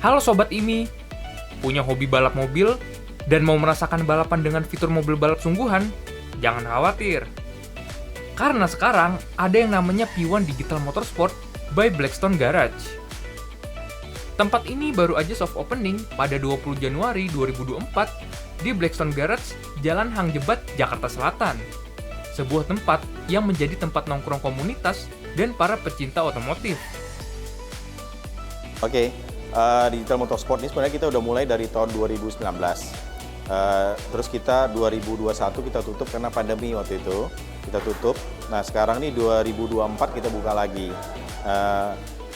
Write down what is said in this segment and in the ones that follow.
Halo Sobat IMI, punya hobi balap mobil dan mau merasakan balapan dengan fitur mobil balap sungguhan? Jangan khawatir. Karena sekarang ada yang namanya P1 Digital Motorsport by Blackstone Garage. Tempat ini baru aja soft opening pada 20 Januari 2024 di Blackstone Garage, Jalan Hang Jebat, Jakarta Selatan. Sebuah tempat yang menjadi tempat nongkrong komunitas dan para pecinta otomotif. Oke, Digital Motorsport ini sebenarnya kita udah mulai dari tahun 2019. Terus kita 2021 kita tutup karena pandemi waktu itu. Kita tutup. Nah sekarang nih 2024 kita buka lagi.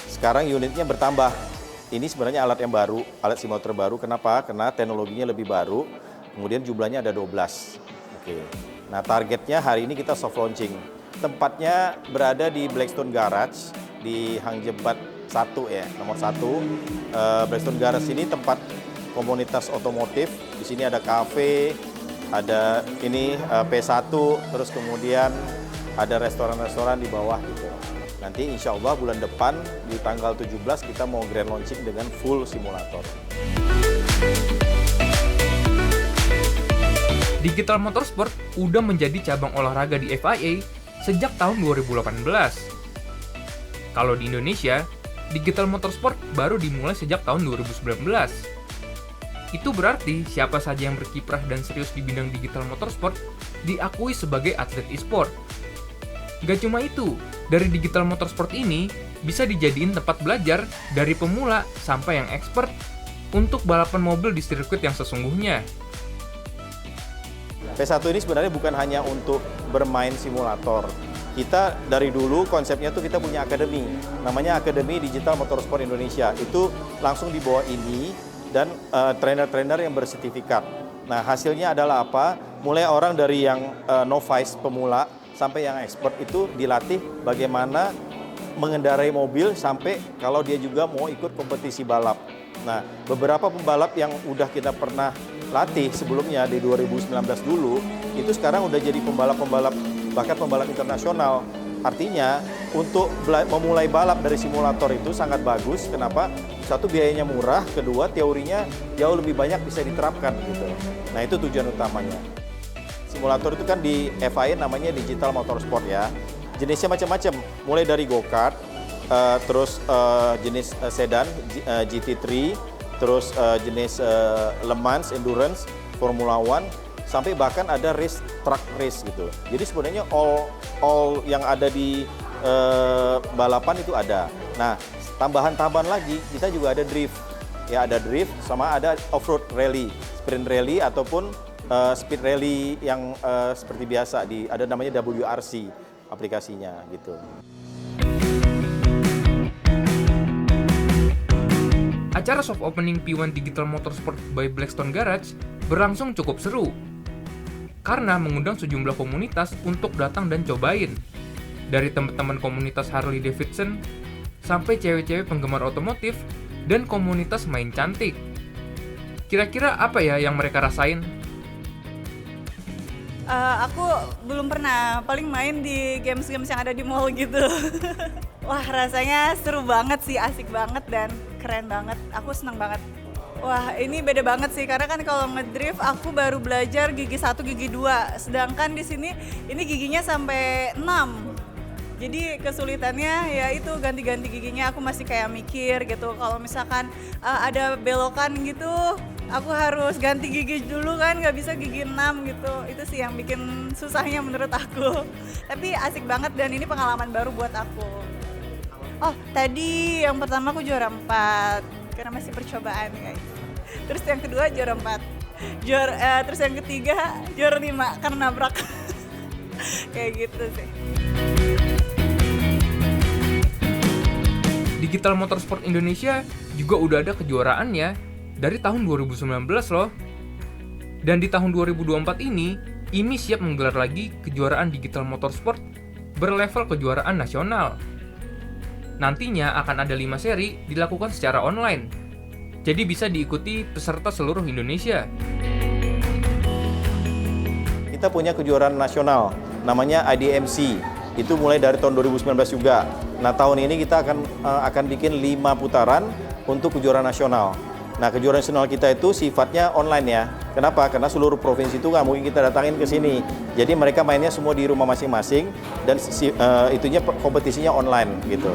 Sekarang unitnya bertambah. Ini sebenarnya alat yang baru, alat simulator baru. Kenapa? Karena teknologinya lebih baru. Kemudian jumlahnya ada 12. Oke. Nah targetnya hari ini kita soft launching. Tempatnya berada di Blackstone Garage di Hang Jebat 1 ya, nomor 1. Blackstone Garage ini tempat komunitas otomotif. Di sini ada kafe, ada ini P1, terus kemudian ada restoran-restoran di bawah gitu. Nanti insya Allah bulan depan di tanggal 17 kita mau grand launching dengan full simulator. Digital Motorsport udah menjadi cabang olahraga di FIA sejak tahun 2018. Kalau di Indonesia, Digital Motorsport baru dimulai sejak tahun 2019. Itu berarti siapa saja yang berkiprah dan serius di bidang digital motorsport diakui sebagai atlet e-sport. Gak cuma itu, dari digital motorsport ini bisa dijadiin tempat belajar dari pemula sampai yang expert untuk balapan mobil di sirkuit yang sesungguhnya. P1 ini sebenarnya bukan hanya untuk bermain simulator. Kita dari dulu konsepnya tuh kita punya akademi, namanya Akademi Digital Motorsport Indonesia. Itu langsung di bawah ini dan trainer-trainer yang bersertifikat. Nah hasilnya adalah apa? Mulai orang dari yang novice pemula sampai yang expert itu dilatih bagaimana mengendarai mobil sampai kalau dia juga mau ikut kompetisi balap. Nah beberapa pembalap yang udah kita pernah latih sebelumnya di 2019 dulu, itu sekarang udah jadi pembalap-pembalap, bahkan pembalap internasional. Artinya untuk memulai balap dari simulator itu sangat bagus. Kenapa? Satu, biayanya murah, kedua teorinya jauh lebih banyak bisa diterapkan gitu. Nah itu tujuan utamanya. Simulator itu kan di FIA namanya Digital Motorsport ya. Jenisnya macam-macam, mulai dari go-kart, terus jenis sedan GT3, terus jenis Le Mans Endurance, Formula One, sampai bahkan ada race truck race gitu. Jadi sebenarnya all yang ada di balapan itu ada. Nah, tambahan-tambahan lagi kita juga ada drift. Ya, ada drift sama ada off-road rally, sprint rally ataupun speed rally yang seperti biasa ada namanya WRC aplikasinya gitu. Acara soft opening P1 Digital Motorsport by Blackstone Garage berlangsung cukup seru karena mengundang sejumlah komunitas untuk datang dan cobain. Dari teman-teman komunitas Harley Davidson sampai cewek-cewek penggemar otomotif dan komunitas main cantik. Kira-kira apa ya yang mereka rasain? Aku belum pernah, paling main di games-games yang ada di mall gitu. Wah rasanya seru banget sih, asik banget dan keren banget. Aku senang banget. Wah ini beda banget sih, karena kan kalau ngedrift aku baru belajar gigi 1, gigi 2. Sedangkan di sini ini giginya sampai 6. Jadi kesulitannya ya itu ganti-ganti giginya, aku masih kayak mikir gitu. Kalau misalkan ada belokan gitu, aku harus ganti gigi dulu kan, nggak bisa gigi 6 gitu. Itu sih yang bikin susahnya menurut aku. Tapi asik banget dan ini pengalaman baru buat aku. Oh tadi yang pertama aku juara 4 karena masih percobaan guys. Terus yang kedua juara 4. Terus yang ketiga juara 5 karena nabrak. Kayak gitu sih. Digital Motorsport Indonesia juga udah ada kejuaraannya dari tahun 2019 loh. Dan di tahun 2024 ini, IMI siap menggelar lagi kejuaraan Digital Motorsport berlevel kejuaraan nasional. Nantinya akan ada 5 seri dilakukan secara online. Jadi bisa diikuti peserta seluruh Indonesia. kita punya kejuaraan nasional, namanya IDMC. Itu mulai dari tahun 2019 juga. Nah, tahun ini kita akan bikin 5 putaran untuk kejuaraan nasional. Nah, kejuaraan nasional kita itu sifatnya online ya. Kenapa? Karena seluruh provinsi itu nggak mungkin kita datangin ke sini. Jadi mereka mainnya semua di rumah masing-masing dan itunya kompetisinya online gitu.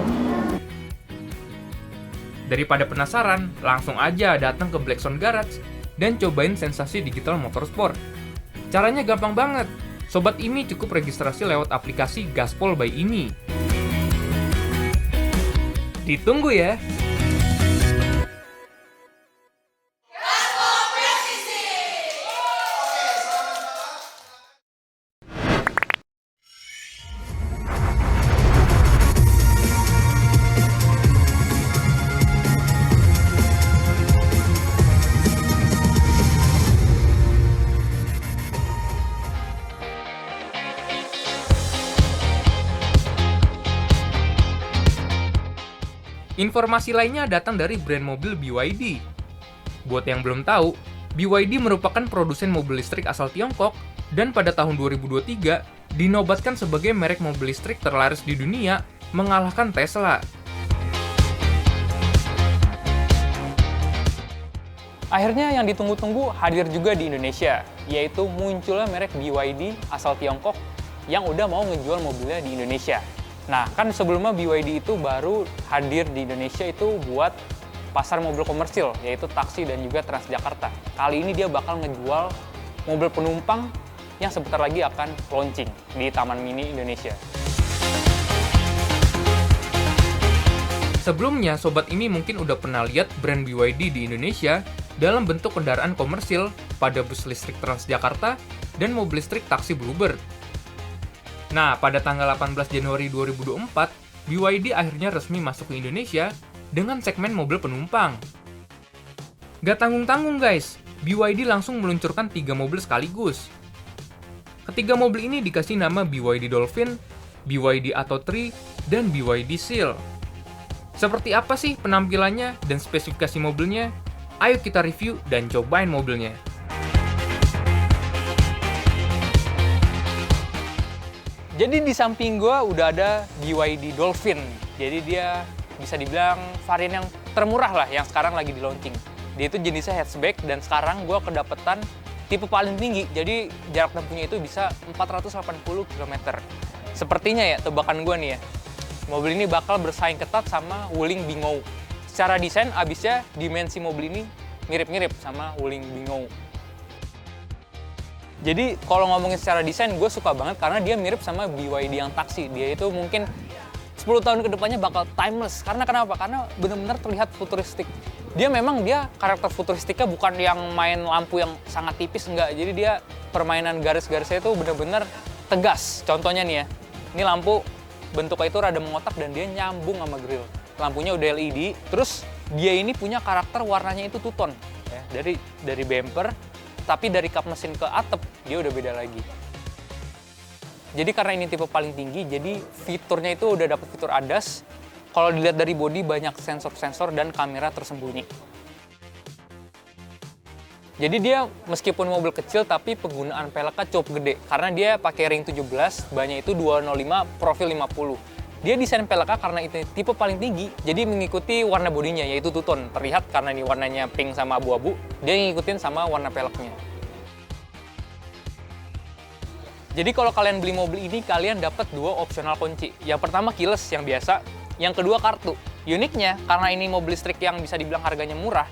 Daripada penasaran, langsung aja datang ke Blackstone Garage dan cobain sensasi digital motorsport. Caranya gampang banget. Sobat IMI cukup registrasi lewat aplikasi Gaspol by IMI. Ditunggu ya! Informasi lainnya datang dari brand mobil BYD. Buat yang belum tahu, BYD merupakan produsen mobil listrik asal Tiongkok dan pada tahun 2023 dinobatkan sebagai merek mobil listrik terlaris di dunia, mengalahkan Tesla. Akhirnya yang ditunggu-tunggu hadir juga di Indonesia, yaitu munculnya merek BYD asal Tiongkok yang udah mau ngejual mobilnya di Indonesia. Nah, kan sebelumnya BYD itu baru hadir di Indonesia itu buat pasar mobil komersil, yaitu taksi dan juga Transjakarta. Kali ini dia bakal ngejual mobil penumpang yang sebentar lagi akan launching di Taman Mini Indonesia. Sebelumnya, Sobat IMI mungkin udah pernah lihat brand BYD di Indonesia dalam bentuk kendaraan komersil pada bus listrik Transjakarta dan mobil listrik taksi Bluebird. Nah, pada tanggal 18 Januari 2024, BYD akhirnya resmi masuk ke Indonesia dengan segmen mobil penumpang. Gak tanggung-tanggung guys, BYD langsung meluncurkan 3 mobil sekaligus. Ketiga mobil ini dikasih nama BYD Dolphin, BYD Atto 3, dan BYD Seal. Seperti apa sih penampilannya dan spesifikasi mobilnya? Ayo kita review dan cobain mobilnya. Jadi di samping gue udah ada BYD Dolphin. Jadi dia bisa dibilang varian yang termurah lah yang sekarang lagi di launching. Dia itu jenisnya hatchback dan sekarang gue kedapetan tipe paling tinggi. Jadi jarak tempuhnya itu bisa 480 km. Sepertinya ya, tebakan gue nih ya, mobil ini bakal bersaing ketat sama Wuling Bingou. Secara desain abisnya dimensi mobil ini mirip-mirip sama Wuling Bingou. Jadi kalau ngomongin secara desain, gue suka banget karena dia mirip sama BYD yang taksi. Dia itu mungkin 10 tahun ke depannya bakal timeless. Karena kenapa? Karena benar-benar terlihat futuristik. Dia karakter futuristiknya bukan yang main lampu yang sangat tipis, enggak. Jadi dia permainan garis-garisnya itu benar-benar tegas. Contohnya nih ya, ini lampu bentuknya itu rada mengotak dan dia nyambung sama grill. Lampunya udah LED, terus dia ini punya karakter warnanya itu two tone. Ya, dari bumper, tapi dari kap mesin ke atap, dia udah beda lagi. Jadi karena ini tipe paling tinggi, jadi fiturnya itu udah dapet fitur ADAS. Kalau dilihat dari bodi, banyak sensor-sensor dan kamera tersembunyi. Jadi dia meskipun mobil kecil, tapi penggunaan peleknya cukup gede. Karena dia pakai ring 17, bannya itu 205, profil 50. Dia desain peleknya karena itu tipe paling tinggi, jadi mengikuti warna bodinya, yaitu two tone. Terlihat karena ini warnanya pink sama abu-abu, dia ngikutin sama warna peleknya. Jadi kalau kalian beli mobil ini, kalian dapat 2 opsional kunci. Yang pertama keyless yang biasa, yang kedua kartu. Uniknya, karena ini mobil listrik yang bisa dibilang harganya murah,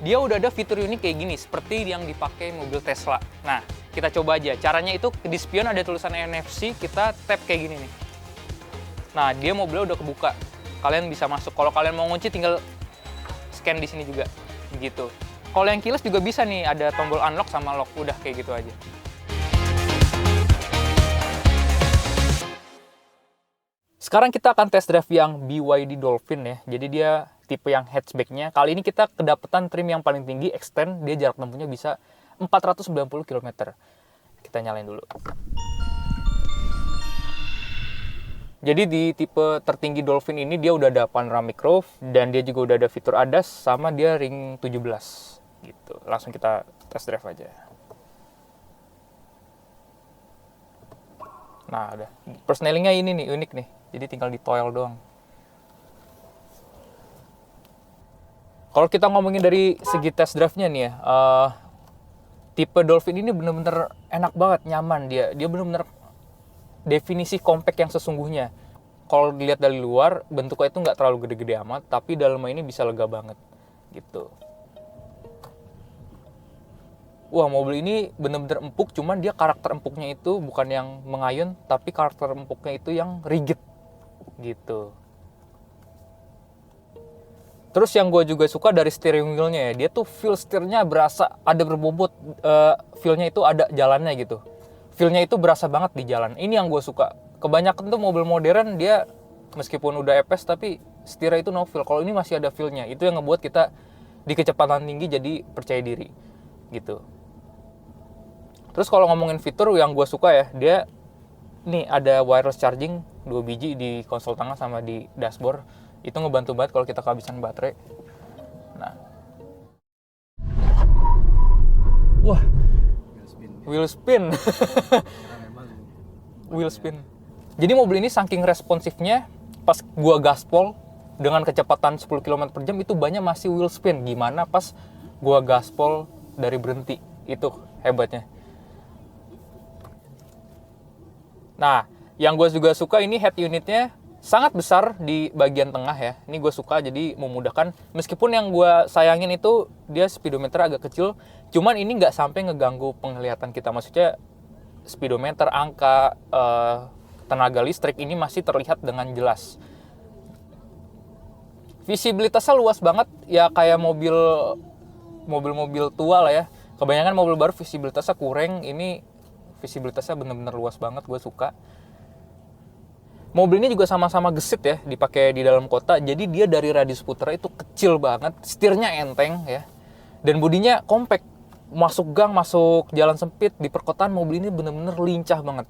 dia udah ada fitur unik kayak gini, seperti yang dipakai mobil Tesla. Nah, kita coba aja. Caranya itu di spion ada tulisan NFC, kita tap kayak gini nih. Nah, dia mobilnya udah kebuka. Kalian bisa masuk. Kalau kalian mau ngunci, tinggal scan di sini juga. Begitu. Kalau yang keyless juga bisa nih, ada tombol unlock sama lock. Udah kayak gitu aja. Sekarang kita akan test drive yang BYD Dolphin ya. Jadi dia tipe yang hatchback-nya. Kali ini kita kedapetan trim yang paling tinggi, extend. Dia jarak tempuhnya bisa 490 km. Kita nyalain dulu. Jadi di tipe tertinggi Dolphin ini dia udah ada panoramic roof dan dia juga udah ada fitur ADAS sama dia ring 17 gitu. Langsung kita test drive aja. Nah, udah. Persnelingnya ini nih, unik nih. Jadi tinggal di toil doang. Kalau kita ngomongin dari segi test drive-nya nih ya, tipe Dolphin ini bener-bener enak banget, nyaman dia. Dia bener-bener definisi compact yang sesungguhnya. Kalau dilihat dari luar, bentuknya itu nggak terlalu gede-gede amat, tapi dalamnya ini bisa lega banget, gitu. Wah, mobil ini bener-bener empuk, cuman dia karakter empuknya itu bukan yang mengayun, tapi karakter empuknya itu yang rigid, gitu. Terus yang gue juga suka dari steering wheel-nya ya, dia tuh feel setirnya berasa ada berbobot, feel-nya itu ada jalannya gitu. Feel-nya itu berasa banget di jalan. Ini yang gue suka. Kebanyakan tuh mobil modern dia meskipun udah epes tapi setirnya itu no feel. Kalau ini masih ada feel-nya. Itu yang ngebuat kita di kecepatan tinggi jadi percaya diri gitu. Terus kalau ngomongin fitur yang gue suka ya, dia nih ada wireless charging 2 biji di konsol tengah sama di dashboard. Itu ngebantu banget kalau kita kehabisan baterai. Nah. Wah. Wheel spin. Wheel spin. Jadi mobil ini saking responsifnya, pas gua gaspol dengan kecepatan 10 km per jam itu banyak masih wheel spin. Gimana pas gua gaspol dari berhenti. Itu hebatnya. Nah, yang gue juga suka ini head unitnya sangat besar di bagian tengah ya. Ini gue suka jadi memudahkan. Meskipun yang gue sayangin itu dia speedometer agak kecil. Cuman ini nggak sampai ngeganggu penglihatan kita. Maksudnya speedometer, angka, tenaga listrik ini masih terlihat dengan jelas. Visibilitasnya luas banget. Ya kayak mobil-mobil tua lah ya. Kebanyakan mobil baru visibilitasnya kurang. Ini visibilitasnya bener-bener luas banget. Gue suka. Mobil ini juga sama-sama gesit ya, dipakai di dalam kota. Jadi dia dari radius puter itu kecil banget, setirnya enteng ya. Dan bodinya compact. Masuk gang, masuk jalan sempit, di perkotaan mobil ini bener-bener lincah banget.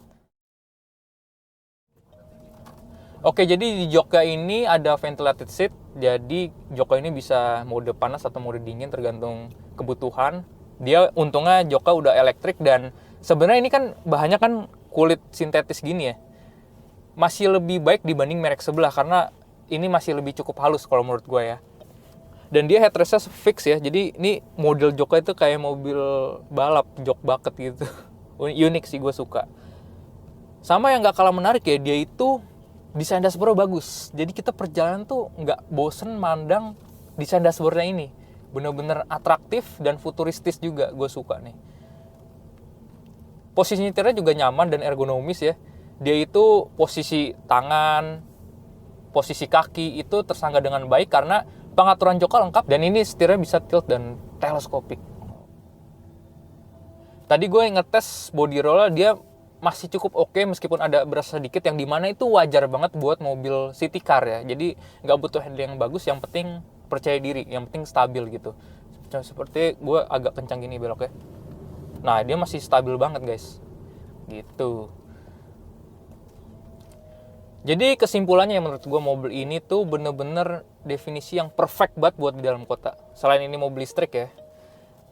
Oke, jadi di joknya ini ada ventilated seat. Jadi joknya ini bisa mode panas atau mode dingin tergantung kebutuhan. Dia untungnya joknya udah elektrik dan sebenarnya ini kan bahannya kan kulit sintetis gini ya. Masih lebih baik dibanding merek sebelah karena ini masih lebih cukup halus kalau menurut gue ya. Dan dia headrestnya fix ya, jadi ini model joknya itu kayak mobil balap, jok bucket gitu. Unik sih, gue suka. Sama yang gak kalah menarik ya, dia itu desain dashboard bagus. Jadi kita perjalanan tuh gak bosen mandang desain dashboardnya ini. Bener-bener atraktif dan futuristis juga, gue suka nih. Posisi nyetirnya juga nyaman dan ergonomis ya. Dia itu posisi tangan, posisi kaki itu tersangga dengan baik karena pengaturan joknya lengkap dan ini setirnya bisa tilt dan teleskopik. Tadi gue ngetes body roll dia masih cukup oke meskipun ada berasa sedikit yang dimana itu wajar banget buat mobil city car ya. Jadi nggak butuh handling yang bagus, yang penting percaya diri, yang penting stabil gitu. Seperti gue agak kencang gini beloknya. Nah dia masih stabil banget guys, gitu. Jadi kesimpulannya menurut gue mobil ini tuh bener-bener definisi yang perfect banget buat di dalam kota. Selain ini mobil listrik ya,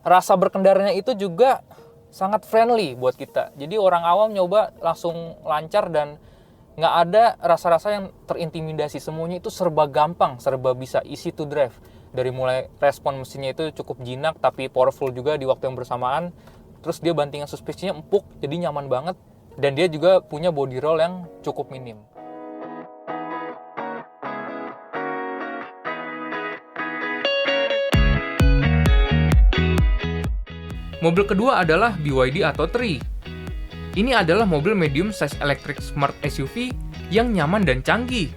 rasa berkendaranya itu juga sangat friendly buat kita. Jadi orang awam nyoba langsung lancar dan nggak ada rasa-rasa yang terintimidasi. Semuanya itu serba gampang, serba bisa easy to drive. Dari mulai respon mesinnya itu cukup jinak tapi powerful juga di waktu yang bersamaan. Terus dia bantingan suspensinya empuk, jadi nyaman banget. Dan dia juga punya body roll yang cukup minim. Mobil kedua adalah BYD Atto 3. Ini adalah mobil medium size electric smart SUV yang nyaman dan canggih.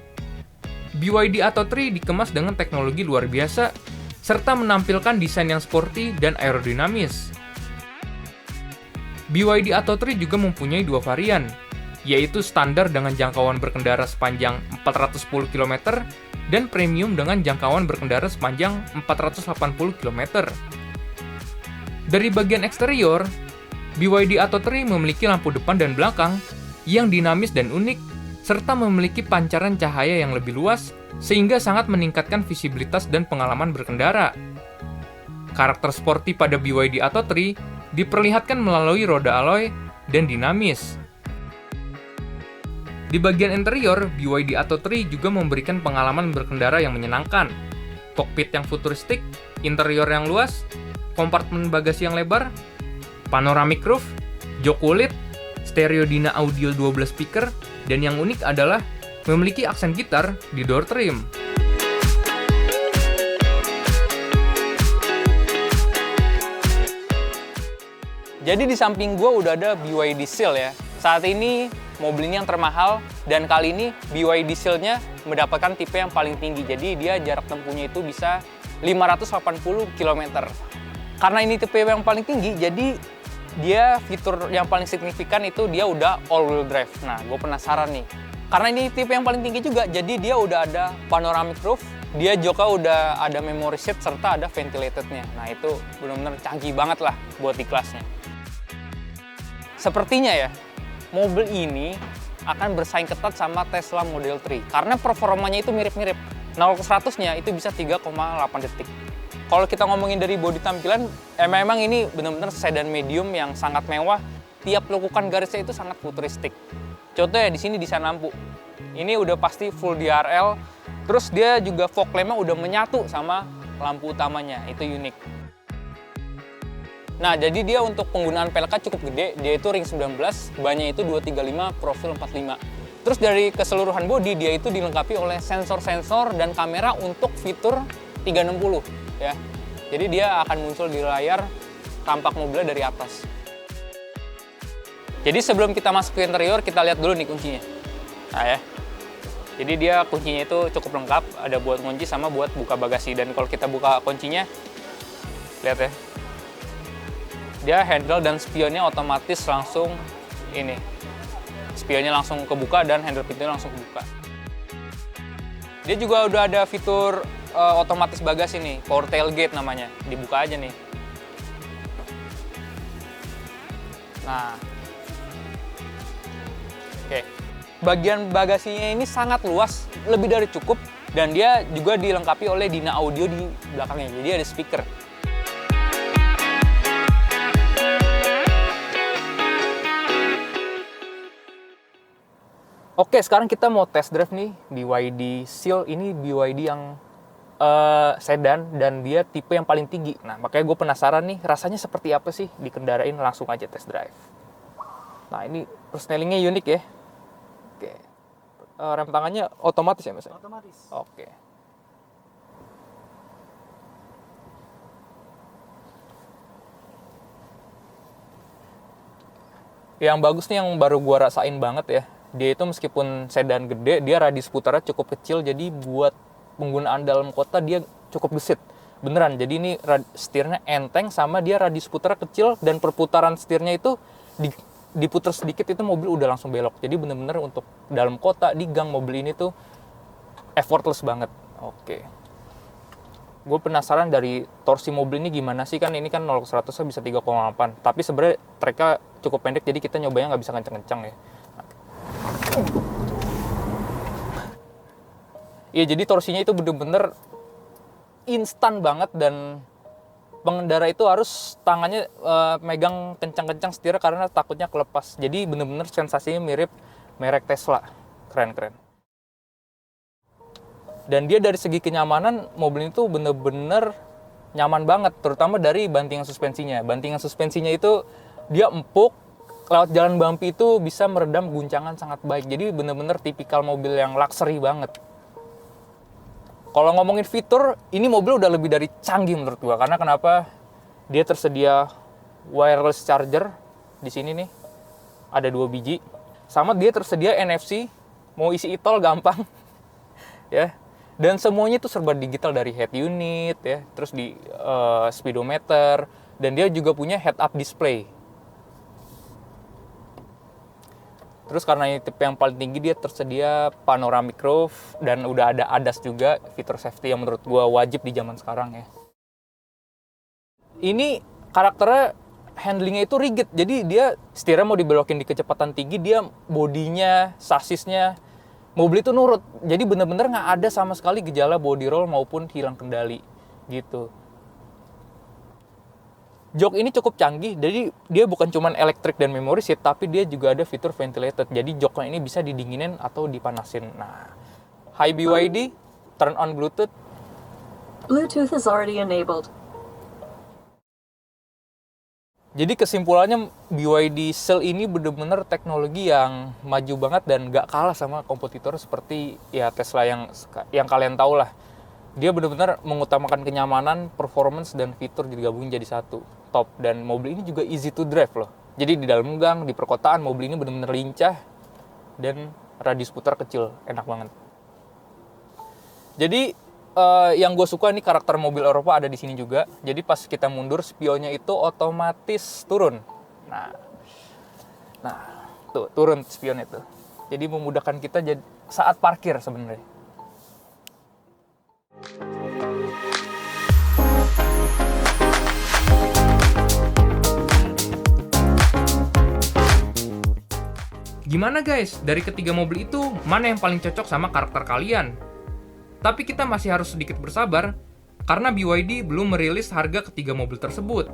BYD Atto 3 dikemas dengan teknologi luar biasa, serta menampilkan desain yang sporty dan aerodinamis. BYD Atto 3 juga mempunyai dua varian, yaitu standar dengan jangkauan berkendara sepanjang 410 km dan premium dengan jangkauan berkendara sepanjang 480 km. Dari bagian eksterior, BYD Atto 3 memiliki lampu depan dan belakang yang dinamis dan unik, serta memiliki pancaran cahaya yang lebih luas, sehingga sangat meningkatkan visibilitas dan pengalaman berkendara. Karakter sporty pada BYD Atto 3 diperlihatkan melalui roda alloy dan dinamis. Di bagian interior, BYD Atto 3 juga memberikan pengalaman berkendara yang menyenangkan. Kokpit yang futuristik, interior yang luas, kompartemen bagasi yang lebar, panoramic roof, jok kulit, stereo Dyna Audio 12 speaker, dan yang unik adalah memiliki aksen gitar di door trim. Jadi di samping gue udah ada BYD Seal ya. Saat ini mobil ini yang termahal, dan kali ini BYD Seal-nya mendapatkan tipe yang paling tinggi. Jadi dia jarak tempuhnya itu bisa 580 km. Karena ini tipe yang paling tinggi, jadi dia fitur yang paling signifikan itu dia udah all-wheel drive. Nah, gue penasaran nih. Karena ini tipe yang paling tinggi juga, jadi dia udah ada panoramic roof, dia juga udah ada memory seat, serta ada ventilated-nya. Nah, itu benar-benar canggih banget lah buat di kelasnya. Sepertinya ya, mobil ini akan bersaing ketat sama Tesla Model 3 karena performanya itu mirip-mirip. 0-100-nya itu bisa 3,8 detik. Kalau kita ngomongin dari bodi tampilan, memang ini benar-benar sedan medium yang sangat mewah. Tiap lekukan garisnya itu sangat futuristik. Contohnya di sini desain lampu. Ini udah pasti full DRL. Terus dia juga fog lamp-nya udah menyatu sama lampu utamanya. Itu unik. Nah, jadi dia untuk penggunaan PLK cukup gede, dia itu ring 19, bannya itu 235, profil 45. Terus dari keseluruhan bodi, dia itu dilengkapi oleh sensor-sensor dan kamera untuk fitur 360 ya. Jadi dia akan muncul di layar tampak mobilnya dari atas. Jadi sebelum kita masuk ke interior, kita lihat dulu nih kuncinya. Nah ya. Jadi dia kuncinya itu cukup lengkap, ada buat kunci sama buat buka bagasi. Dan kalau kita buka kuncinya, lihat ya. Dia handle dan spionnya otomatis langsung ini. Spionnya langsung kebuka dan handle pintunya langsung kebuka. Dia juga udah ada fitur otomatis bagasi nih, power tailgate namanya. Dibuka aja nih. Nah. Oke. Bagian bagasinya ini sangat luas, lebih dari cukup, dan dia juga dilengkapi oleh Dyna Audio di belakangnya. Jadi ada speaker. Oke, sekarang kita mau test drive nih BYD Seal. Ini BYD yang sedan dan dia tipe yang paling tinggi. Nah, makanya gue penasaran nih rasanya seperti apa sih dikendarain. Langsung aja test drive. Nah, ini persnelingnya unik ya. Oke. Rem tangannya otomatis ya, Mas? Otomatis. Oke. Yang bagus nih yang baru gue rasain banget ya. Dia itu meskipun sedan gede, dia radius putarnya cukup kecil, jadi buat penggunaan dalam kota dia cukup gesit. Beneran, jadi ini setirnya enteng sama dia radius putarnya kecil, dan perputaran setirnya itu diputar sedikit itu mobil udah langsung belok. Jadi bener-bener untuk dalam kota, di gang, mobil ini tuh effortless banget. Oke. Gue penasaran dari torsi mobil ini gimana sih, kan ini kan 0-100 bisa 3,8. Tapi sebenarnya treknya cukup pendek, jadi kita nyobanya nggak bisa kenceng-kenceng ya. Iya, jadi torsinya itu bener-bener instan banget, dan pengendara itu harus tangannya megang kencang-kencang setirnya karena takutnya kelepas. Jadi bener-bener sensasinya mirip merek Tesla. Keren-keren. Dan dia dari segi kenyamanan, mobil itu bener-bener nyaman banget, terutama dari bantingan suspensinya. Bantingan suspensinya itu dia empuk, lewat jalan bumpy itu bisa meredam guncangan sangat baik. Jadi bener-bener tipikal mobil yang luxury banget. Kalau ngomongin fitur, ini mobil udah lebih dari canggih menurut gua. Karena kenapa? Dia tersedia wireless charger di sini nih. Ada 2 biji. Sama dia tersedia NFC, mau isi e-tol gampang. Ya. Dan semuanya itu serba digital, dari head unit ya, terus di speedometer, dan dia juga punya head up display. Terus karena ini tipe yang paling tinggi, dia tersedia panoramic roof, dan udah ada ADAS juga, fitur safety yang menurut gua wajib di zaman sekarang ya. Ini karakternya, handlingnya itu rigid, jadi dia setirnya mau dibelokin di kecepatan tinggi, dia bodinya, sasisnya, mobil itu nurut. Jadi bener-bener nggak ada sama sekali gejala body roll maupun hilang kendali gitu. Jok ini cukup canggih, jadi dia bukan cuma elektrik dan memory seat, tapi dia juga ada fitur ventilated. Jadi joknya ini bisa didinginin atau dipanasin. Nah, high BYD, turn on Bluetooth. Bluetooth is already enabled. Jadi kesimpulannya BYD Seal ini benar-benar teknologi yang maju banget dan gak kalah sama kompetitor seperti ya Tesla yang kalian tahu lah. Dia benar-benar mengutamakan kenyamanan, performance, dan fitur digabungin jadi satu. Top. Dan mobil ini juga easy to drive loh. Jadi di dalam gang, di perkotaan, mobil ini benar-benar lincah dan radius putar kecil. Enak banget. Jadi yang gue suka nih karakter mobil Eropa ada di sini juga. Jadi pas kita mundur, spionnya itu otomatis turun. Nah, tuh turun spionnya tuh. Jadi memudahkan kita saat parkir sebenarnya. Gimana guys, dari ketiga mobil itu, mana yang paling cocok sama karakter kalian? Tapi kita masih harus sedikit bersabar, karena BYD belum merilis harga ketiga mobil tersebut.